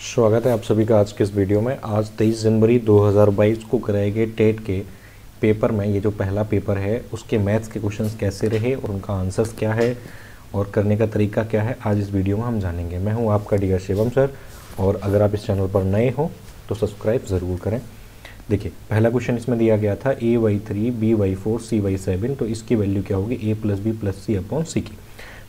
स्वागत है आप सभी का आज के इस वीडियो में। आज 23 जनवरी 2022 को कराए गए टेट के पेपर में ये जो पहला पेपर है उसके मैथ्स के क्वेश्चंस कैसे रहे और उनका आंसर्स क्या है और करने का तरीका क्या है, आज इस वीडियो में हम जानेंगे। मैं हूं आपका डियर शिवम सर, और अगर आप इस चैनल पर नए हो तो सब्सक्राइब ज़रूर करें। देखिए, पहला क्वेश्चन इसमें दिया गया था a/3 b/4 c/7, तो इसकी वैल्यू क्या होगी a + b + c upon c की।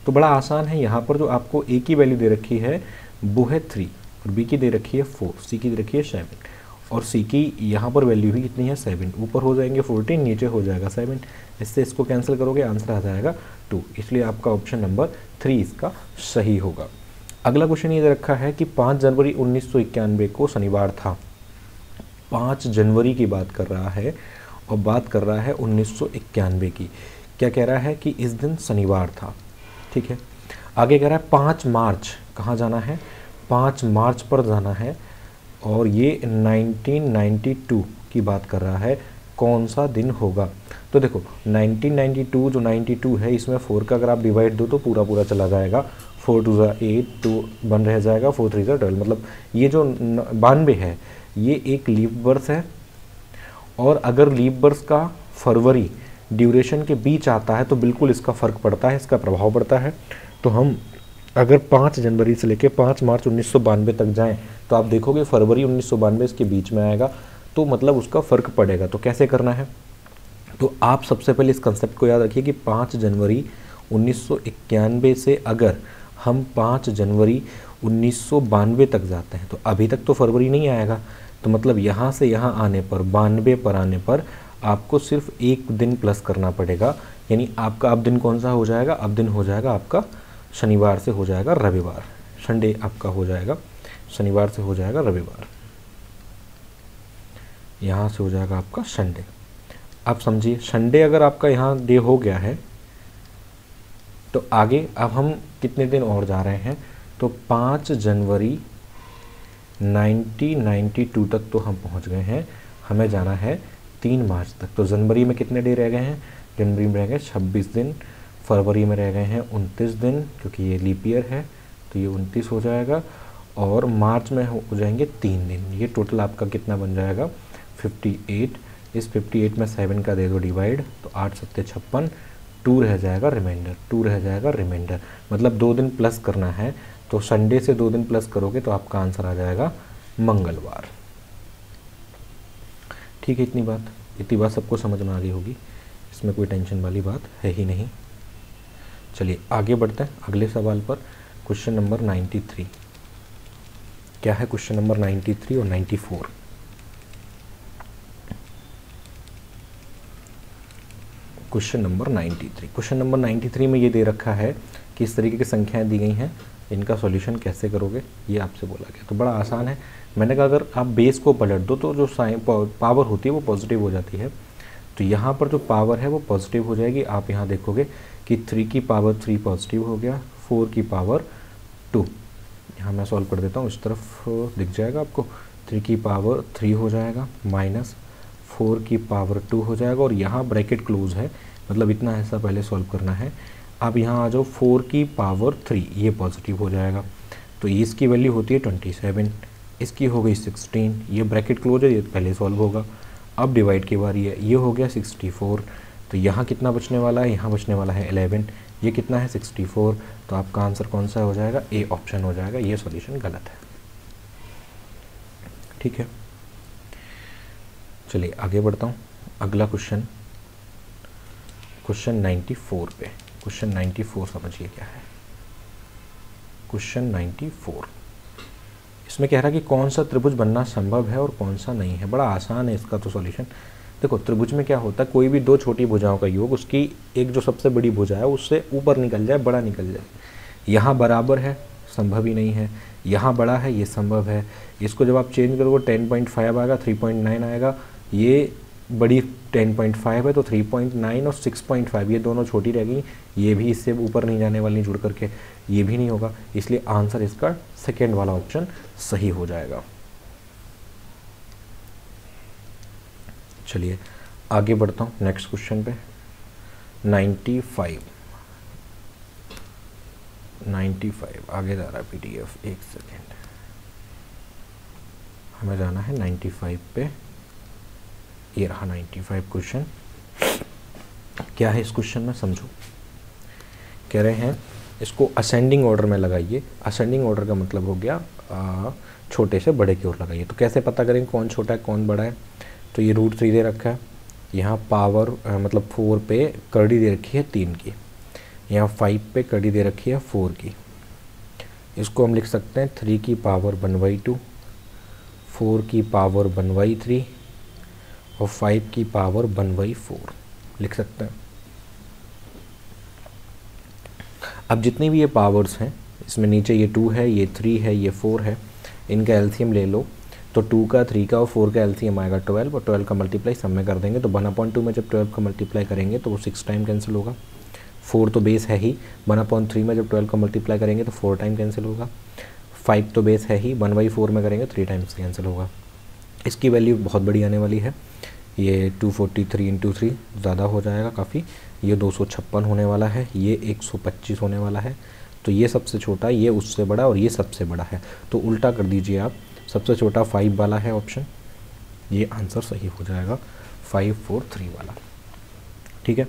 तो बड़ा आसान है, यहाँ पर जो आपको a की वैल्यू दे रखी है वो है 3 और b की दे रखी है 4, c की दे रखी है 7 और c की यहाँ पर वैल्यू ही कितनी है 7। ऊपर हो जाएंगे 14, नीचे हो जाएगा 7। इससे इसको कैंसिल करोगे, आंसर आ जाएगा 2। इसलिए आपका ऑप्शन नंबर 3 इसका सही होगा। अगला क्वेश्चन ये दे रखा है कि 5 जनवरी 1991 को शनिवार था। 5 जनवरी की बात कर रहा है और बात कर रहा है 1991 की। क्या कह रहा है कि इस दिन शनिवार था, ठीक है। आगे कह रहा है 5 मार्च, कहाँ जाना है, 5 मार्च पर जाना है और ये 1992 की बात कर रहा है। कौन सा दिन होगा? तो देखो 1992 जो 92 है, इसमें 4 का अगर आप डिवाइड दो तो पूरा पूरा चला जाएगा। 4 2 8, 2 1 रह जाएगा, 4 3 12। मतलब ये जो 92 है ये एक लीप बर्थ है, और अगर लीप बर्थ का फरवरी ड्यूरेशन के बीच आता है तो बिल्कुल इसका फ़र्क पड़ता है, इसका प्रभाव पड़ता है। तो हम अगर 5 जनवरी से लेकर 5 मार्च 1992 तक जाएं तो आप देखोगे फरवरी 1992 इसके बीच में आएगा, तो मतलब उसका फ़र्क पड़ेगा। तो कैसे करना है, तो आप सबसे पहले इस कंसेप्ट को याद रखिए कि 5 जनवरी 1991 से अगर हम 5 जनवरी 1992 तक जाते हैं तो अभी तक तो फरवरी नहीं आएगा, तो मतलब यहाँ से यहाँ आने पर 92 पर आने पर आपको सिर्फ एक दिन प्लस करना पड़ेगा। यानी आपका अब दिन कौन सा हो जाएगा, अब दिन हो जाएगा आपका शनिवार से हो जाएगा रविवार, संडे आपका हो जाएगा, शनिवार से हो जाएगा रविवार, यहाँ से हो जाएगा आपका संडे। आप समझिए, संडे अगर आपका यहाँ डे हो गया है तो आगे अब हम कितने दिन और जा रहे हैं, तो 5 जनवरी 1992 तक तो हम पहुँच गए हैं, हमें जाना है 3 मार्च तक। तो जनवरी में कितने डे रह गए हैं, जनवरी में रह गए 26 दिन, फरवरी में रह गए हैं 29 दिन क्योंकि ये लीप ईयर है तो ये 29 हो जाएगा, और मार्च में हो जाएंगे 3 दिन। ये टोटल आपका कितना बन जाएगा 58। इस 58 में 7 का दे दो डिवाइड, तो 8 7 56, 2 रह जाएगा रिमाइंडर, 2 रह जाएगा रिमाइंडर। मतलब 2 दिन प्लस करना है, तो संडे से 2 दिन प्लस करोगे तो आपका आंसर आ जाएगा मंगलवार। ठीक है, इतनी बात सबको समझ में आ गई होगी, इसमें कोई टेंशन वाली बात है ही नहीं। चलिए आगे बढ़ते हैं अगले सवाल पर। क्वेश्चन नंबर 93 क्या है, क्वेश्चन नंबर 93 और 94। क्वेश्चन नंबर 93 में ये दे रखा है कि इस तरीके की संख्याएं दी गई हैं, इनका सॉल्यूशन कैसे करोगे, ये आपसे बोला गया। तो बड़ा आसान है, मैंने कहा अगर आप बेस को पलट दो तो जो पावर होती है वो पॉजिटिव हो जाती है। तो यहाँ पर जो पावर है वो पॉजिटिव हो जाएगी। आप यहाँ देखोगे कि 3 की पावर 3 पॉजिटिव हो गया, 4 की पावर 2, यहाँ मैं सॉल्व कर देता हूँ, इस तरफ दिख जाएगा आपको, 3 की पावर 3 हो जाएगा, माइनस 4 की पावर 2 हो जाएगा, और यहाँ ब्रैकेट क्लोज है, मतलब इतना ऐसा पहले सॉल्व करना है। अब यहाँ आ जाओ, 4 की पावर 3 ये पॉजिटिव हो जाएगा, तो इसकी वैल्यू होती है 27, इसकी हो गई 16, ये ब्रैकेट क्लोज है, ये पहले सॉल्व होगा। अब डिवाइड की बारी है, ये हो गया 64, तो यहाँ कितना बचने वाला है, यहाँ बचने वाला है 11, ये कितना है 64, तो आपका आंसर कौन सा हो जाएगा, ए ऑप्शन हो जाएगा। ये सॉल्यूशन गलत है, ठीक है। चलिए आगे बढ़ता हूँ, अगला क्वेश्चन 94 पे। क्वेश्चन 94 समझिए क्या है। क्वेश्चन 94 इसमें कह रहा है कि कौन सा त्रिभुज बनना संभव है और कौन सा नहीं है। बड़ा आसान है इसका तो सॉल्यूशन। देखो, त्रिभुज में क्या होता है, कोई भी 2 छोटी भुजाओं का योग, उसकी एक जो सबसे बड़ी भुजा है उससे ऊपर निकल जाए, बड़ा निकल जाए। यहाँ बराबर है, संभव ही नहीं है, यहाँ बड़ा है, ये संभव है। इसको जब आप चेंज करोगे 10.5 आएगा, 3.9 आएगा, ये बड़ी 10.5 है तो 3.9 और 6.5 ये दोनों छोटी रह गई, ये भी इससे ऊपर नहीं जाने वाली जुड़ करके, ये भी नहीं होगा। इसलिए आंसर इसका सेकेंड वाला ऑप्शन सही हो जाएगा। चलिए आगे बढ़ता हूँ नेक्स्ट क्वेश्चन पे। 95 आगे जा रहा है PDF, एक सेकेंड। हमें जाना है 95 पे। ये रहा 95 क्वेश्चन। क्या है इस क्वेश्चन में समझो। कह रहे हैं इसको असेंडिंग ऑर्डर में लगाइए। असेंडिंग ऑर्डर का मतलब हो गया छोटे से बड़े की ओर लगाइए। तो कैसे पता करें कौन छोटा है कौन बड़ा है? तो ये √3 दे रखा है, यहाँ पावर मतलब 4 पे कड़ी दे रखी है 3 की, यहाँ 5 पे कड़ी दे रखी है 4 की। इसको हम लिख सकते हैं 3 की पावर 1/2, 4 की पावर 1/3 और 5 की पावर 1/4 लिख सकते हैं। अब जितनी भी ये पावर्स हैं, इसमें नीचे ये 2 है, ये 3 है, ये 4 है, इनका एलसीएम ले लो। तो 2 का 3 का और 4 का एलसीएम आएगा 12, और 12 का मल्टीप्लाई सब में कर देंगे। तो 1/2 में जब 12 का मल्टीप्लाई करेंगे तो वो 6 टाइम कैंसिल होगा। 4 तो बेस है ही, 1/3 में जब 12 का मल्टीप्लाई करेंगे तो 4 टाइम कैंसिल होगा। 5 तो बेस है ही, 1/4 में करेंगे 3 टाइम्स कैंसिल होगा। इसकी वैल्यू बहुत बड़ी आने वाली है। ये 243 × 3 ज़्यादा हो जाएगा काफ़ी। ये 256 होने वाला है, ये 125 होने वाला है। तो ये सबसे छोटा, ये उससे बड़ा और ये सबसे बड़ा है। तो उल्टा कर दीजिए आप, सबसे छोटा 5 वाला है ऑप्शन, ये आंसर सही हो जाएगा 543 वाला। ठीक है,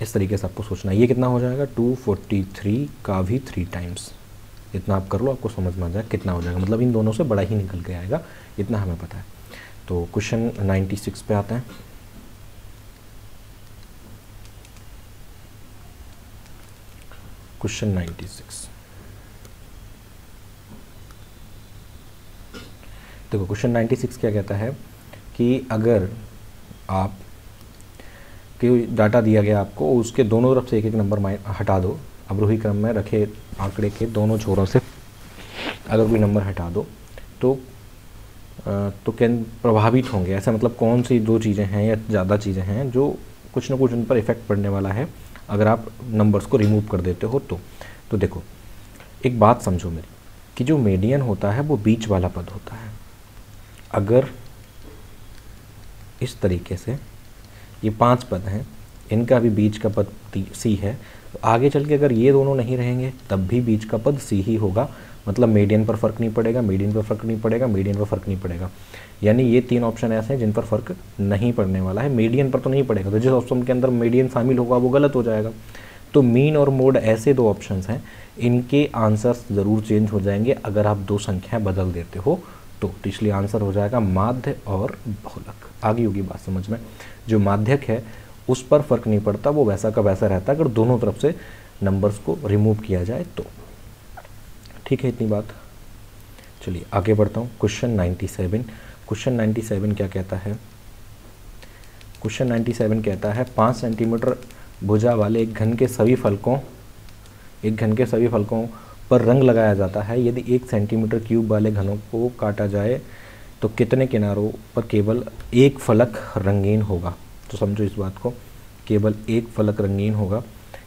इस तरीके से आपको सोचना है। ये कितना हो जाएगा 243 का भी 3 टाइम्स। इतना आप कर लो, आपको समझ में आ जाए कितना हो जाएगा। मतलब इन दोनों से बड़ा ही निकल के आएगा, इतना हमें पता है। तो क्वेश्चन 96 पे आते हैं। क्वेश्चन 96 देखो, क्वेश्चन 96 क्या कहता है कि अगर आप कि डाटा दिया गया आपको, उसके दोनों तरफ से एक एक नंबर हटा दो। अवरोही क्रम में रखे आंकड़े के दोनों छोरों से अगर कोई नंबर हटा दो तो प्रभावित होंगे। ऐसा मतलब कौन सी 2 चीज़ें हैं या ज़्यादा चीज़ें हैं जो कुछ ना कुछ उन पर इफ़ेक्ट पड़ने वाला है अगर आप नंबर्स को रिमूव कर देते हो तो देखो, एक बात समझो मेरी, कि जो मीडियन होता है वो बीच वाला पद होता है। अगर इस तरीके से ये 5 पद हैं, इनका भी बीच का पद सी है, तो आगे चल के अगर ये दोनों नहीं रहेंगे तब भी बीच का पद सी ही होगा। मतलब मीडियन पर फ़र्क नहीं पड़ेगा, मीडियन पर फ़र्क नहीं पड़ेगा, मीडियन पर फ़र्क नहीं पड़ेगा। यानी ये 3 ऑप्शन ऐसे हैं जिन पर फ़र्क नहीं पड़ने वाला है। मीडियन पर तो नहीं पड़ेगा, तो जिस ऑप्शन के अंदर मीडियन शामिल होगा वो गलत हो जाएगा। तो मीन और मोड ऐसे 2 ऑप्शंस हैं, इनके आंसर्स ज़रूर चेंज हो जाएंगे अगर आप 2 संख्याएँ बदल देते हो तो इसलिए आंसर हो जाएगा माध्य और बहुलक। आगे होगी बात समझ में। जो माध्यक है उस पर फ़र्क नहीं पड़ता, वो वैसा का वैसा रहता है अगर दोनों तरफ से नंबर्स को रिमूव किया जाए तो। ठीक है, इतनी बात। चलिए आगे बढ़ता हूँ। क्वेश्चन 97। क्वेश्चन 97 क्या कहता है? क्वेश्चन 97 कहता है 5 सेंटीमीटर भुजा वाले एक घन के सभी फलकों पर रंग लगाया जाता है। यदि 1 सेंटीमीटर क्यूब वाले घनों को काटा जाए तो कितने किनारों पर केवल एक फलक रंगीन होगा? तो समझो इस बात को, केवल एक फलक रंगीन होगा।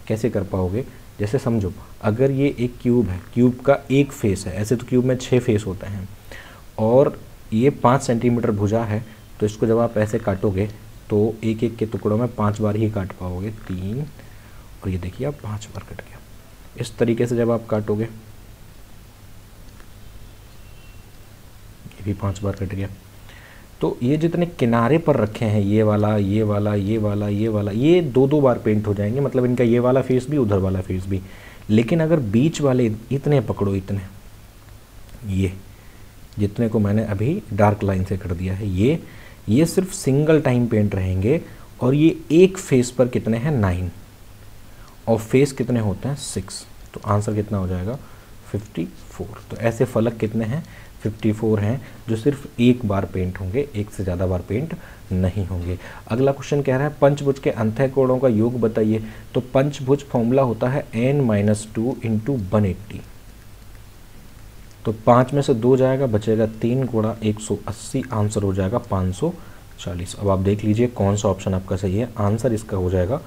कैसे कर पाओगे? जैसे समझो, अगर ये एक क्यूब है, क्यूब का एक फेस है, ऐसे तो क्यूब में 6 फेस होते हैं, और ये 5 सेंटीमीटर भुजा है, तो इसको जब आप ऐसे काटोगे तो एक एक के टुकड़ों में 5 बार ही काट पाओगे, 3, और ये देखिए आप 5 बार कट गया। इस तरीके से जब आप काटोगे, ये भी 5 बार कट गया। तो ये जितने किनारे पर रखे हैं, ये वाला, ये वाला, ये वाला, ये वाला, ये 2-2 बार पेंट हो जाएंगे। मतलब इनका ये वाला फेस भी, उधर वाला फेस भी। लेकिन अगर बीच वाले इतने पकड़ो, इतने, ये जितने को मैंने अभी डार्क लाइन से कर दिया है, ये सिर्फ सिंगल टाइम पेंट रहेंगे। और ये एक फेस पर कितने हैं? 9, और फेस कितने होते हैं? 6। तो आंसर कितना हो जाएगा? 54। तो ऐसे फलक कितने हैं? 54 हैं, जो सिर्फ एक बार पेंट होंगे, एक से ज़्यादा बार पेंट नहीं होंगे। अगला क्वेश्चन कह रहा है पंचभुज के अंतः कोणों का योग बताइए। तो पंचभुज फॉर्मूला होता है n-2 × 180। तो 5 में से 2 जाएगा, बचेगा 3 गुणा 180, आंसर हो जाएगा 540। अब आप देख लीजिए कौन सा ऑप्शन आपका सही है। आंसर इसका हो जाएगा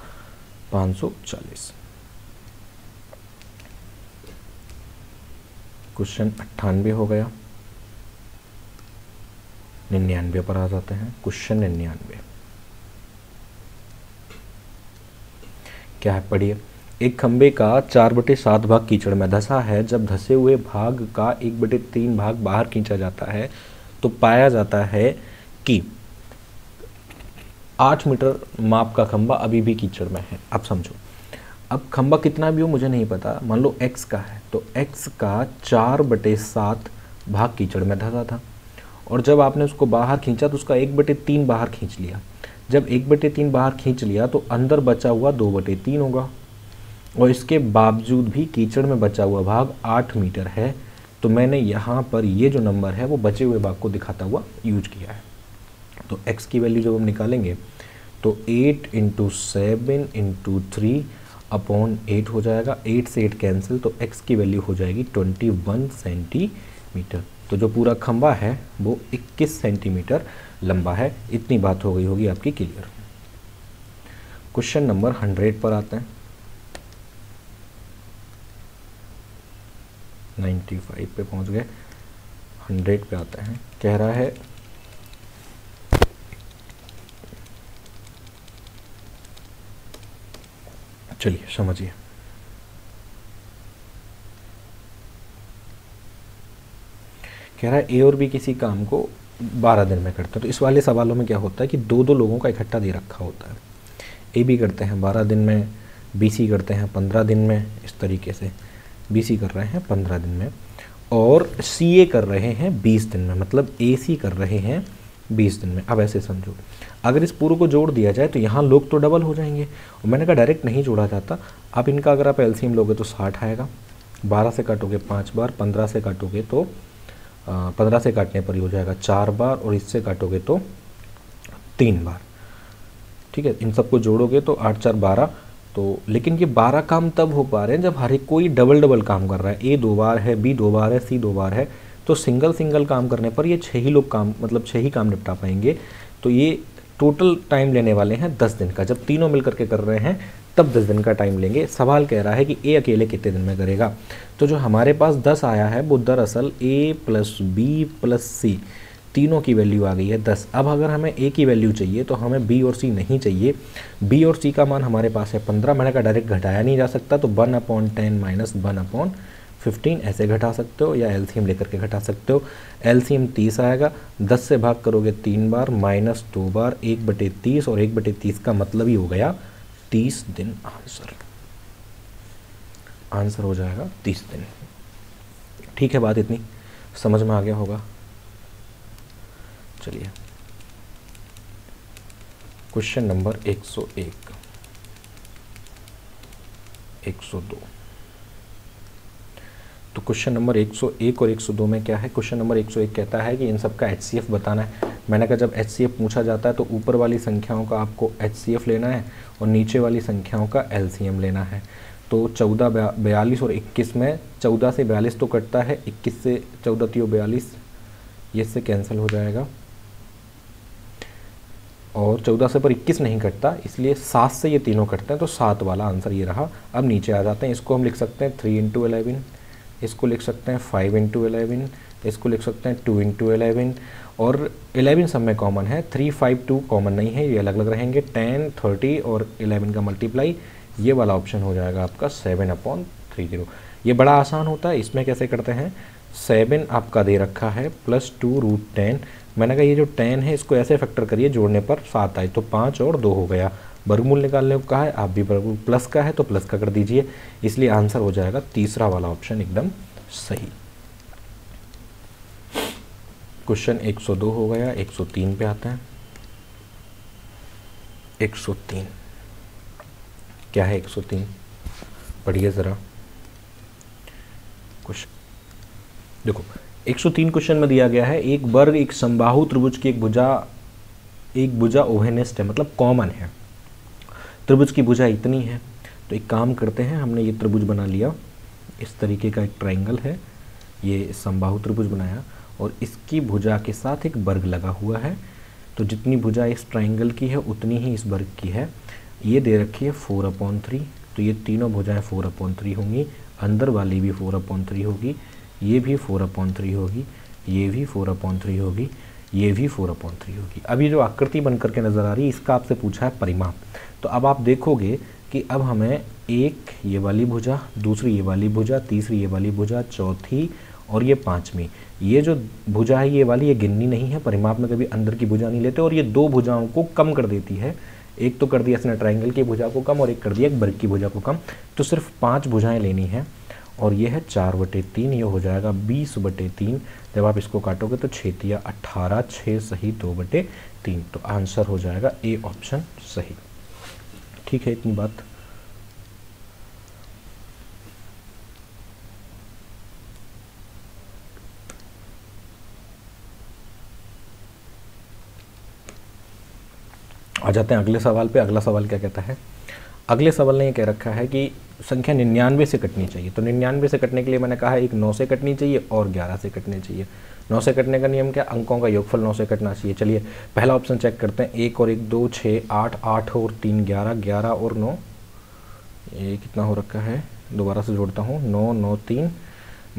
540। क्वेश्चन 98 हो गया। 99 पर आ जाते हैं। क्वेश्चन 99 क्या है, पढ़िए। एक खंबे का 4/7 भाग कीचड़ में धंसा है। जब धंसे हुए भाग का 1/3 भाग बाहर खींचा जाता है तो पाया जाता है कि 8 मीटर माप का खंबा अभी भी कीचड़ में है। अब समझो, अब खंबा कितना भी हो मुझे नहीं पता, मान लो x का है तो x का 4/7 भाग कीचड़ में धसा था, और जब आपने उसको बाहर खींचा तो उसका 1/3 बाहर खींच लिया। जब 1/3 बाहर खींच लिया तो अंदर बचा हुआ 2/3 होगा, और इसके बावजूद भी कीचड़ में बचा हुआ भाग 8 मीटर है। तो मैंने यहाँ पर ये जो नंबर है वो बचे हुए भाग को दिखाता हुआ यूज किया है। तो x की वैल्यू जब हम निकालेंगे तो 8 × 7 × 3 अपॉन 8 हो जाएगा, 8 से 8 कैंसिल, तो x की वैल्यू हो जाएगी 21 सेंटीमीटर। तो जो पूरा खंबा है वो 21 सेंटीमीटर लंबा है। इतनी बात हो गई होगी आपकी क्लियर। क्वेश्चन नंबर 100 पर आते हैं। 95 पे पहुंच गए, 100 पे आते हैं। कह रहा है चलिए समझिए, कह रहा है ए और बी किसी काम को 12 दिन में करते हैं। तो इस वाले सवालों में क्या होता है कि दो लोगों का इकट्ठा दे रखा होता है। ए बी करते हैं 12 दिन में, बी सी करते हैं 15 दिन में, इस तरीके से बी सी कर रहे हैं 15 दिन में, और सी ए कर रहे हैं 20 दिन में, मतलब ए सी कर रहे हैं 20 दिन में। अब ऐसे समझो, अगर इस पूरे को जोड़ दिया जाए तो यहाँ लोग तो डबल हो जाएंगे, और मैंने कहा डायरेक्ट नहीं जोड़ा जाता। अब इनका अगर आप एलसीएम लोगे तो 60 आएगा, 12 से काटोगे 5 बार, 15 से काटोगे तो 15 से काटने पर ही हो जाएगा 4 बार, और इससे काटोगे तो 3 बार। ठीक है, इन सबको जोड़ोगे तो 8 4 12। तो लेकिन ये 12 काम तब हो पा रहे हैं जब हर एक कोई डबल काम कर रहा है। ए 2 बार है, बी 2 बार है, सी 2 बार है। तो सिंगल काम करने पर ये 6 ही लोग काम, मतलब 6 ही काम निपटा पाएंगे। तो ये टोटल टाइम लेने वाले हैं 10 दिन का। जब तीनों मिल करके कर रहे हैं तब 10 दिन का टाइम लेंगे। सवाल कह रहा है कि ए अकेले कितने दिन में करेगा। तो जो हमारे पास 10 आया है वो दरअसल ए प्लस बी प्लस सी तीनों की वैल्यू आ गई है 10। अब अगर हमें ए की वैल्यू चाहिए तो हमें बी और सी नहीं चाहिए। बी और सी का मान हमारे पास है 15, मैंने कहा डायरेक्ट घटाया नहीं जा सकता, तो 1/10 माइनस 1/15 ऐसे घटा सकते हो, या एलसीएम लेकर के घटा सकते हो। एलसीएम 30 आएगा, 10 से भाग करोगे 3 बार, माइनस 2 बार, 1/30, और 1/30 का मतलब ही हो गया 30 दिन। आंसर हो जाएगा 30 दिन। ठीक है, बात इतनी समझ में आ गया होगा। चलिए क्वेश्चन नंबर 101, 102। तो क्वेश्चन नंबर 101 और 102 में क्या है? क्वेश्चन नंबर 101 कहता है कि इन सब का HCF बताना है। मैंने कहा जब HCF पूछा जाता है तो ऊपर वाली संख्याओं का आपको HCF लेना है और नीचे वाली संख्याओं का LCM लेना है। तो 14, 42 और 21 में 14 से 42 तो कटता है, 21 से 14 3 42, ये इससे कैंसिल हो जाएगा, और 14 से पर 21 नहीं कटता, इसलिए 7 से ये तीनों कटते हैं। तो 7 वाला आंसर ये रहा। अब नीचे आ जाते हैं, इसको हम लिख सकते हैं 3 × 11, इसको लिख सकते हैं 5 × 11, इसको लिख सकते हैं 2 × 11, और 11 सब में कॉमन है, 3 5 2 कॉमन नहीं है, ये अलग अलग रहेंगे। 10 30 और 11 का मल्टीप्लाई, ये वाला ऑप्शन हो जाएगा आपका 7/30। ये बड़ा आसान होता है। इसमें कैसे करते हैं, 7 आपका दे रखा है प्लस 2√10। मैंने कहा ये जो 10 है इसको ऐसे फैक्टर करिए, जोड़ने पर 7 आए, तो 5 और 2 हो गया। वर्गमूल निकालने को कहा है, आप भी वर्गमूल प्लस का है तो प्लस का कर दीजिए, इसलिए आंसर हो जाएगा तीसरा वाला ऑप्शन एकदम सही। क्वेश्चन 102 हो गया। 103 पे आते हैं। 103 क्या है? 103 पढ़िए ज़रा क्वेश्चन। देखो 103 क्वेश्चन में दिया गया है, एक वर्ग एक समबाहु त्रिभुज की एक भुजा ओहेनिस्ट है, मतलब कॉमन है। त्रिभुज की भुजा इतनी है, तो एक काम करते हैं, हमने ये त्रिभुज बना लिया, इस तरीके का एक ट्राइंगल है, ये समबाहु त्रिभुज बनाया, और इसकी भुजा के साथ एक वर्ग लगा हुआ है। तो जितनी भुजा इस ट्राइंगल की है उतनी ही इस वर्ग की है। ये दे रखी है 4/3, तो ये तीनों भुजाएं 4/3 होंगी, अंदर वाली भी 4/3 होगी, ये भी 4/3 होगी, ये भी 4/3 होगी, ये भी 4/3 होगी। अब ये जो आकृति बन करके नज़र आ रही है, इसका आपसे पूछा है परिमाप। तो अब आप देखोगे कि अब हमें एक ये वाली भुजा, दूसरी ये वाली भुजा, तीसरी ये वाली भुजा, चौथी और ये 5वीं। ये जो भुजा है ये वाली, ये गिननी नहीं है, परिमाप में कभी अंदर की भुजा नहीं लेते, और ये 2 भुजाओं को कम कर देती है। एक तो कर दिया इसने ट्रायंगल की भुजा को कम, और एक कर दिया एक वर्ग की भुजा को कम। तो सिर्फ 5 भुजाएं लेनी है, और ये है 4/3, ये हो जाएगा 20/3। जब आप इसको काटोगे तो 6 तिया 18, 6 सही 2/3। तो आंसर हो जाएगा ए ऑप्शन सही। ठीक है, इतनी बात। आ जाते हैं अगले सवाल पे। अगला सवाल क्या कहता है? अगले सवाल ने ये कह रखा है कि संख्या 99 से कटनी चाहिए। तो 99 से कटने के लिए मैंने कहा है एक 9 से कटनी चाहिए और 11 से कटनी चाहिए। 9 से कटने का नियम क्या? अंकों का योगफल 9 से कटना चाहिए। चलिए पहला ऑप्शन चेक करते हैं। 1 और 1 2, 6 8, 8 और 3 11, 11 और 9, ये कितना हो रखा है? दोबारा से जोड़ता हूँ। 9 9 3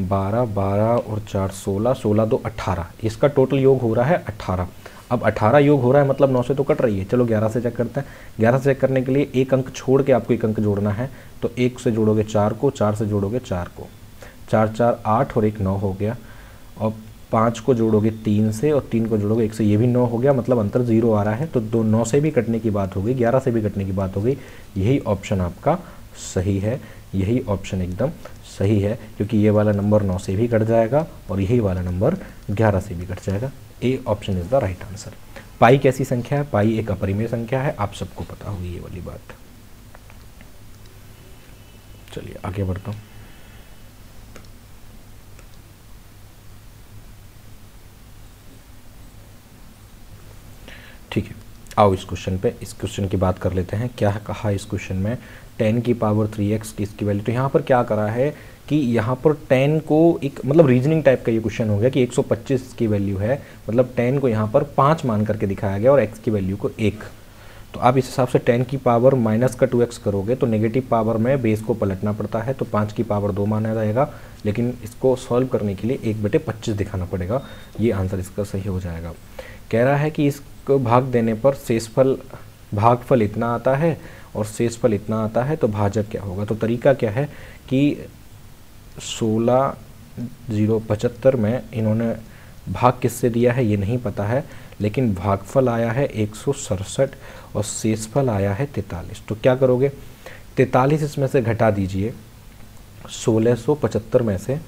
12, 12 और 4 16, 16 2 18। इसका टोटल योग हो रहा है 18। अब 18 योग हो रहा है मतलब 9 से तो कट रही है। चलो 11 से चेक करते हैं। 11 से चेक करने के लिए एक अंक छोड़ के आपको एक अंक जोड़ना है। तो 1 से जोड़ोगे 4 को, 4 से जोड़ोगे 4 को, 4 4 8 और 1 9 हो गया। और 5 को जोड़ोगे 3 से, और 3 को जोड़ोगे 1 से, ये भी 9 हो गया, मतलब अंतर 0 आ रहा है। तो 9 से भी कटने की बात हो गई, 11 से भी कटने की बात हो गई। यही ऑप्शन आपका सही है, यही ऑप्शन एकदम सही है, क्योंकि ये वाला नंबर 9 से भी कट जाएगा और यही वाला नंबर 11 से भी कट जाएगा। A option is the right answer. Pi कैसी संख्या है? पाई एक अपरिमेय संख्या है, आप सबको पता होगी ये वाली बात। चलिए आगे बढ़ता हूँ। ठीक है, आओ इस क्वेश्चन पे, इस क्वेश्चन की बात कर लेते हैं। क्या कहा इस क्वेश्चन में? 10 की पावर 3x की इसकी वैल्यू। तो यहाँ पर क्या करा है कि यहाँ पर 10 को एक मतलब रीजनिंग टाइप का ये क्वेश्चन हो गया कि 125 की वैल्यू है, मतलब 10 को यहाँ पर 5 मान करके दिखाया गया और x की वैल्यू को 1। तो आप इस हिसाब से 10 की पावर माइनस का 2x करोगे तो नेगेटिव पावर में बेस को पलटना पड़ता है, तो 5 की पावर 2 माना जाएगा, लेकिन इसको सॉल्व करने के लिए 1/25 दिखाना पड़ेगा। ये आंसर इसका सही हो जाएगा। कह रहा है कि इसको भाग देने पर शेषफल भागफल इतना आता है और शेषफल इतना आता है, तो भाजक क्या होगा? तो तरीका क्या है कि 16,075 में इन्होंने भाग किससे दिया है ये नहीं पता है, लेकिन भागफल आया है 167 और शेषफल आया है 43। तो क्या करोगे? 43 इसमें से घटा दीजिए 1675 में से,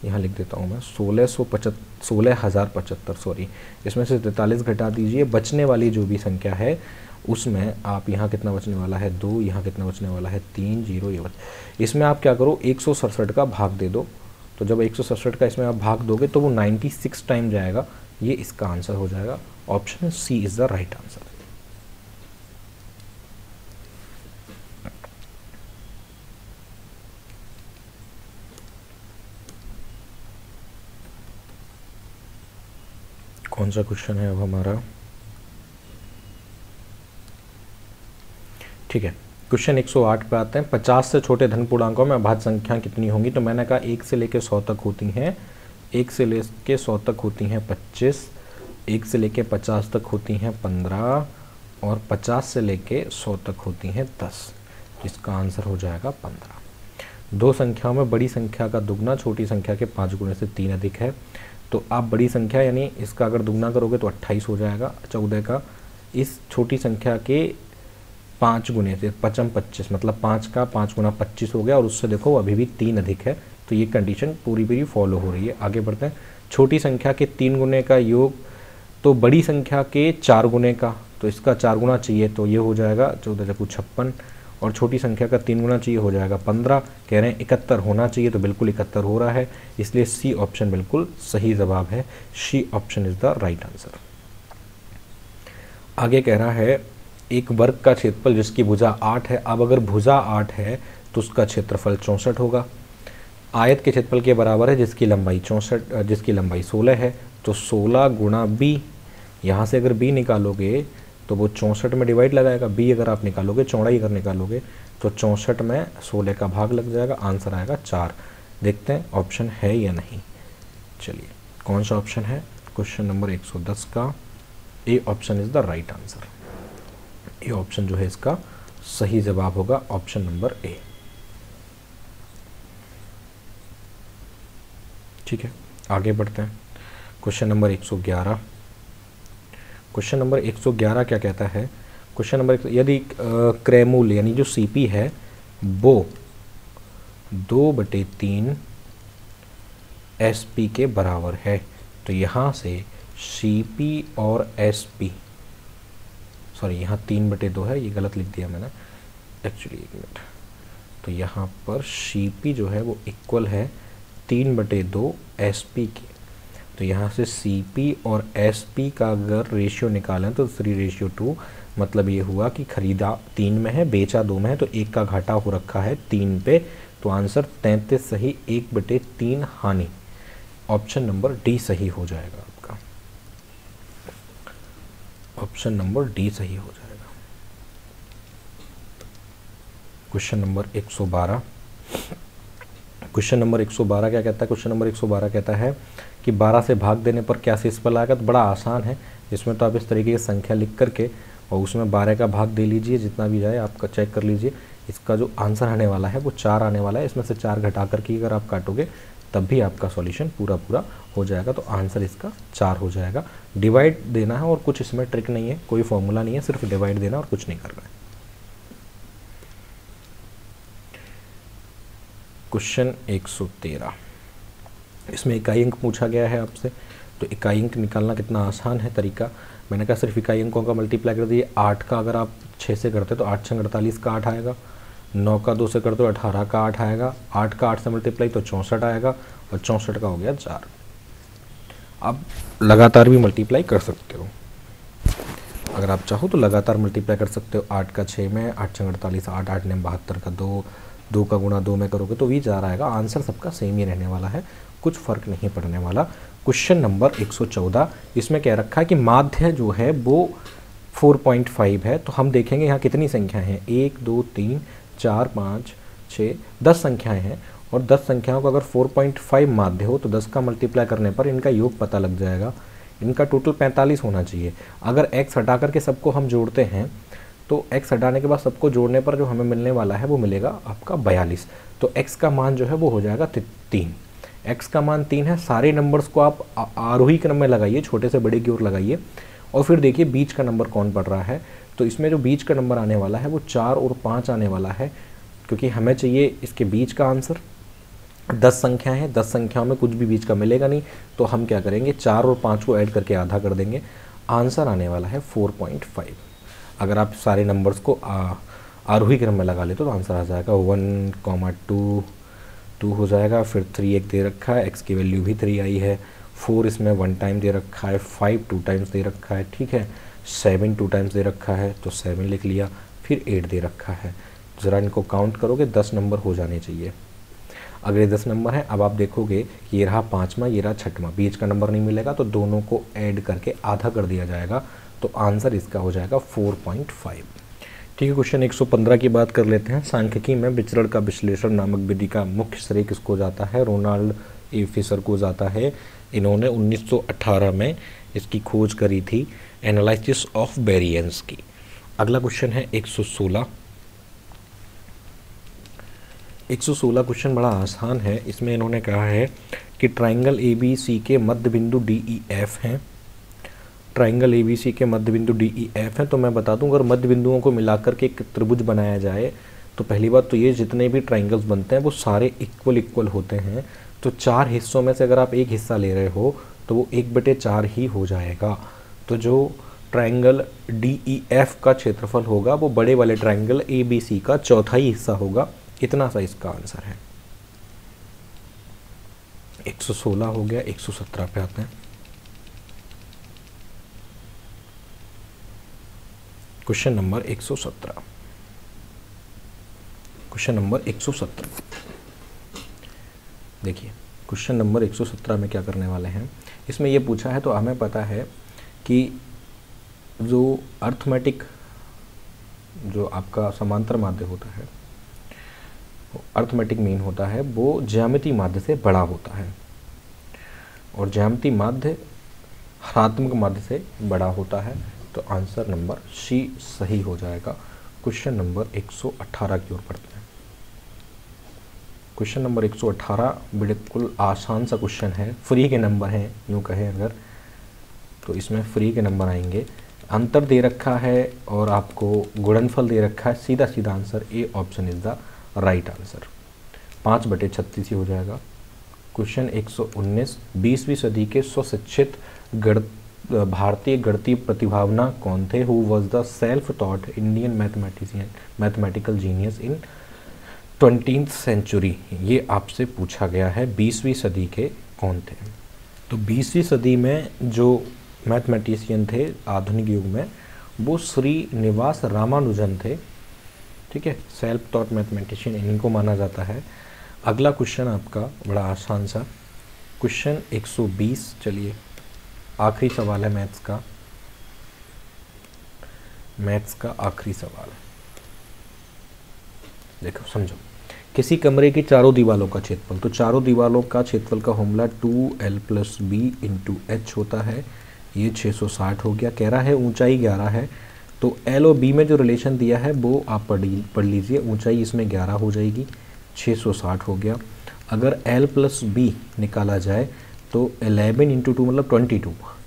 यहाँ लिख देता हूँ मैं 16,075 सॉरी, इसमें से 43 घटा दीजिए। बचने वाली जो भी संख्या है उसमें आप यहाँ कितना बचने वाला है 2, यहाँ कितना बचने वाला है 3, 0 ये बच। इसमें आप क्या करो 167 का भाग दे दो। तो जब 167 का इसमें आप भाग दोगे तो वो 96 टाइम जाएगा। ये इसका आंसर हो जाएगा। Option C is the right answer. कौन सा क्वेश्चन है अब हमारा? ठीक है, क्वेश्चन 108 पे आते हैं। 50 से छोटे धन पूर्णांकों में अभाज्य संख्या कितनी होंगी? तो मैंने कहा 1 से लेकर 100 तक होती हैं, 1 से लेकर 100 तक होती हैं 25, 1 से लेकर 50 तक होती हैं 15, और 50 से लेकर 100 तक होती हैं 10। इसका आंसर हो जाएगा 15। दो संख्याओं में बड़ी संख्या का दुगना छोटी संख्या के 5 गुने से 3 अधिक है। तो आप बड़ी संख्या यानी इसका अगर दुगना करोगे तो 28 हो जाएगा 14 का। इस छोटी संख्या के 5 गुने से 5 25, मतलब 5 का 5 गुना 25 हो गया, और उससे देखो अभी भी 3 अधिक है। तो ये कंडीशन पूरी पूरी फॉलो हो रही है। आगे बढ़ते हैं। छोटी संख्या के 3 गुने का योग तो बड़ी संख्या के 4 गुने का, तो इसका 4 गुना चाहिए, तो ये हो जाएगा 14 × 56, और छोटी संख्या का 3 गुना चाहिए, हो जाएगा 15। कह रहे हैं 71 होना चाहिए, तो बिल्कुल 71 हो रहा है, इसलिए सी ऑप्शन बिल्कुल सही जवाब है। C option is the right answer. आगे कह रहा है एक वर्ग का क्षेत्रफल जिसकी भुजा 8 है। अब अगर भुजा 8 है तो उसका क्षेत्रफल 64 होगा। आयत के क्षेत्रफल के बराबर है जिसकी लंबाई 16 है, तो 16 गुणा b, यहाँ से अगर b निकालोगे तो वो 64 में डिवाइड लगाएगा। b अगर आप निकालोगे, चौड़ाई अगर निकालोगे तो 64 में 16 का भाग लग जाएगा, आंसर आएगा 4। देखते हैं ऑप्शन है या नहीं। चलिए कौन सा ऑप्शन है? क्वेश्चन नंबर 110 का ए option is the right answer. ये ऑप्शन जो है इसका सही जवाब होगा, ऑप्शन नंबर ए। ठीक है, आगे बढ़ते हैं। Question number 111। क्वेश्चन नंबर 111 क्या कहता है? क्वेश्चन नंबर, यदि क्रय मूल्य यानी जो सीपी है वो 2/3 एसपी के बराबर है, तो यहाँ से सीपी और एसपी, सॉरी यहाँ 3/2 है, ये गलत लिख दिया मैंने एक्चुअली, 1 मिनट। तो यहाँ पर सीपी जो है वो इक्वल है 3/2 एसपी के। तो यहाँ से सीपी और एसपी का अगर रेशियो निकालें तो 3:2, मतलब ये हुआ कि खरीदा 3 में है, बेचा 2 में है, तो 1 का घाटा हो रखा है 3 पे। तो आंसर 33 सही, 1/3 हानि। ऑप्शन नंबर डी सही हो जाएगा आपका, ऑप्शन नंबर डी सही हो जाएगा। Question number 112। क्वेश्चन नंबर 112 क्या कहता है? क्वेश्चन नंबर 112 कहता है कि 12 से भाग देने पर क्या शेषफल आएगा? तो बड़ा आसान है, इसमें तो आप इस तरीके की संख्या लिख करके और उसमें 12 का भाग दे लीजिए, जितना भी जाए आपका चेक कर लीजिए। इसका जो आंसर आने वाला है वो 4 आने वाला है, इसमें से 4 घटा करके अगर आप काटोगे तब भी आपका सॉल्यूशन पूरा हो जाएगा। तो आंसर इसका 4 हो जाएगा। डिवाइड देना है और कुछ इसमें ट्रिक नहीं है, कोई फॉर्मूला नहीं है, सिर्फ डिवाइड देना और कुछ नहीं करना है। क्वेश्चन 113, इसमें इकाई अंक पूछा गया है आपसे। तो इकाई अंक निकालना कितना आसान है तरीका, मैंने कहा सिर्फ इकाई अंकों का मल्टीप्लाई कर दिए। 8 का अगर आप 6 से करते तो 8 6 48 का 8 आएगा, 9 का 2 से करते तो 18 का 8 आएगा, 8 का 8 से मल्टीप्लाई तो 64 आएगा, और 64 का हो गया 4। आप लगातार भी मल्टीप्लाई कर सकते हो, अगर आप चाहो तो लगातार मल्टीप्लाई कर सकते हो। 8 का 6 में, 8 6 48, 8 8 ने 72 का 2, 2 का गुणा 2 में करोगे तो भी 4 आएगा। आंसर सबका सेम ही रहने वाला है, कुछ फर्क नहीं पड़ने वाला। क्वेश्चन नंबर 114, इसमें क्या रखा है कि माध्य जो है वो 4.5 है। तो हम देखेंगे यहाँ कितनी संख्याएं हैं, 1 2 3 4 5 6 10 संख्याएं हैं, और 10 संख्याओं का अगर 4.5 माध्य हो तो 10 का मल्टीप्लाई करने पर इनका योग पता लग जाएगा। इनका टोटल 45 होना चाहिए। अगर x हटा करके सबको हम जोड़ते हैं तो x हटाने के बाद सबको जोड़ने पर जो हमें मिलने वाला है वो मिलेगा आपका 42। तो x का मान जो है वो हो जाएगा 3। x का मान 3 है। सारे नंबर्स को आप आरोही क्रम में लगाइए, छोटे से बड़े की ओर लगाइए, और फिर देखिए बीच का नंबर कौन पड़ रहा है। तो इसमें जो बीच का नंबर आने वाला है वो 4 और 5 आने वाला है, क्योंकि हमें चाहिए इसके बीच का आंसर। 10 संख्या है, 10 संख्याओं में कुछ भी बीच का मिलेगा नहीं, तो हम क्या करेंगे 4 और 5 को ऐड करके आधा कर देंगे। आंसर आने वाला है 4.5। अगर आप सारे नंबर्स को आरोही क्रम में लगा लेते तो आंसर आ जाएगा 1,2 हो जाएगा। फिर 3 एक दे रखा है, x की वैल्यू भी 3 आई है। 4 इसमें 1 टाइम दे रखा है, 5 2 टाइम्स दे रखा है, ठीक है। 7 2 टाइम्स दे रखा है तो 7 लिख लिया। फिर 8 दे रखा है। ज़रा इनको काउंट करोगे 10 नंबर हो जाने चाहिए। अगले 10 नंबर हैं। अब आप देखोगे कि ये रहा 5वां, ये रहा 6वां, बीच का नंबर नहीं मिलेगा तो दोनों को ऐड करके आधा कर दिया जाएगा। तो आंसर इसका हो जाएगा 4.5। ठीक है, क्वेश्चन 115 की बात कर लेते हैं। सांख्यिकी में विचरण का विश्लेषण नामक विधि का मुख्य श्रेय किसको जाता है? रोनाल्ड ए फिशर को जाता है। इन्होंने 1918 में इसकी खोज करी थी, एनालिसिस ऑफ वेरिएंस की। अगला क्वेश्चन है 116। 116 क्वेश्चन बड़ा आसान है। इसमें इन्होंने कहा है कि ट्राइंगल ABC के मध्य बिंदु DEF हैं। ट्राइंगल ABC के मध्य बिंदु DEF हैं। तो मैं बता दूं, अगर मध्य बिंदुओं को मिलाकर के एक त्रिभुज बनाया जाए तो पहली बात तो ये जितने भी ट्राइंगल्स बनते हैं वो सारे इक्वल होते हैं। तो 4 हिस्सों में से अगर आप एक हिस्सा ले रहे हो तो वो 1/4 ही हो जाएगा। तो जो ट्राइंगल DEF का क्षेत्रफल होगा वो बड़े वाले ट्राइंगल ABC का चौथाई हिस्सा होगा। इतना सा इसका आंसर है। 116 हो गया। 117 पे आते हैं। Question number 117। क्वेश्चन नंबर 117 देखिए, क्वेश्चन नंबर 117 में क्या करने वाले हैं। इसमें ये पूछा है तो हमें पता है कि जो अर्थमेटिक जो आपका समांतर माध्य होता है, अर्थमेटिक मीन होता है, वो ज्यामिति माध्य से बड़ा होता है, और ज्यामिति माध्य हरात्मक माध्य से बड़ा होता है। तो आंसर नंबर सी सही हो जाएगा। क्वेश्चन नंबर 118 की ओर पढ़ते हैं। क्वेश्चन नंबर 118 बिल्कुल आसान सा क्वेश्चन है, फ्री के नंबर हैं यूँ कहें अगर, तो इसमें फ्री के नंबर आएंगे। अंतर दे रखा है और आपको गुणनफल दे रखा है, सीधा सीधा answer A option is the right answer. 5/36 ही हो जाएगा। क्वेश्चन 119, 20वीं सदी के स्वशिक्षित भारतीय गणितीय प्रतिभावना कौन थे? Who was the self taught Indian mathematical genius in 20th century. ये आपसे पूछा गया है 20वीं सदी के कौन थे। तो 20वीं सदी में जो मैथमेटिशियन थे आधुनिक युग में, वो श्रीनिवास रामानुजन थे। ठीक है, सेल्फ टॉट मैथमेटिशियन इन्हीं को माना जाता है। अगला क्वेश्चन आपका बड़ा आसान सा, क्वेश्चन 120, चलिए आखिरी सवाल है मैथ्स का आखिरी सवाल। देखो समझो, किसी कमरे की चारों दीवारों का क्षेत्रफल, तो चारों दीवारों का क्षेत्रफल का फॉर्मूला 2l+b × h होता है। ये 660 हो गया। कह रहा है ऊंचाई 11 है, तो l और b में जो रिलेशन दिया है वो आप पढ़ लीजिए। ऊंचाई इसमें 11 हो जाएगी, 660 हो गया। अगर l+b निकाला जाए तो 11 × 2 मतलब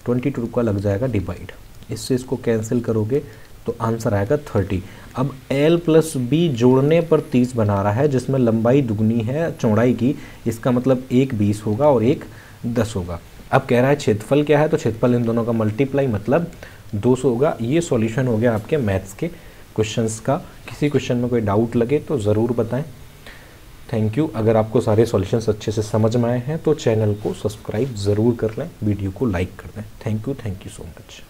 22 का लग जाएगा डिवाइड। इससे इसको कैंसिल करोगे तो आंसर आएगा 30। अब l+b जोड़ने पर 30 बना रहा है, जिसमें लंबाई दुगनी है चौड़ाई की, इसका मतलब एक 20 होगा और एक 10 होगा। अब कह रहा है क्षेत्रफल क्या है, तो क्षेत्रफल इन दोनों का मल्टीप्लाई मतलब 200 होगा। ये सॉल्यूशन हो गया आपके मैथ्स के क्वेश्चंस का। किसी क्वेश्चन में कोई डाउट लगे तो ज़रूर बताएं। Thank you. अगर आपको सारे सॉल्यूशंस अच्छे से समझ में आए हैं तो चैनल को सब्सक्राइब ज़रूर कर लें, वीडियो को लाइक कर दें। Thank you so much.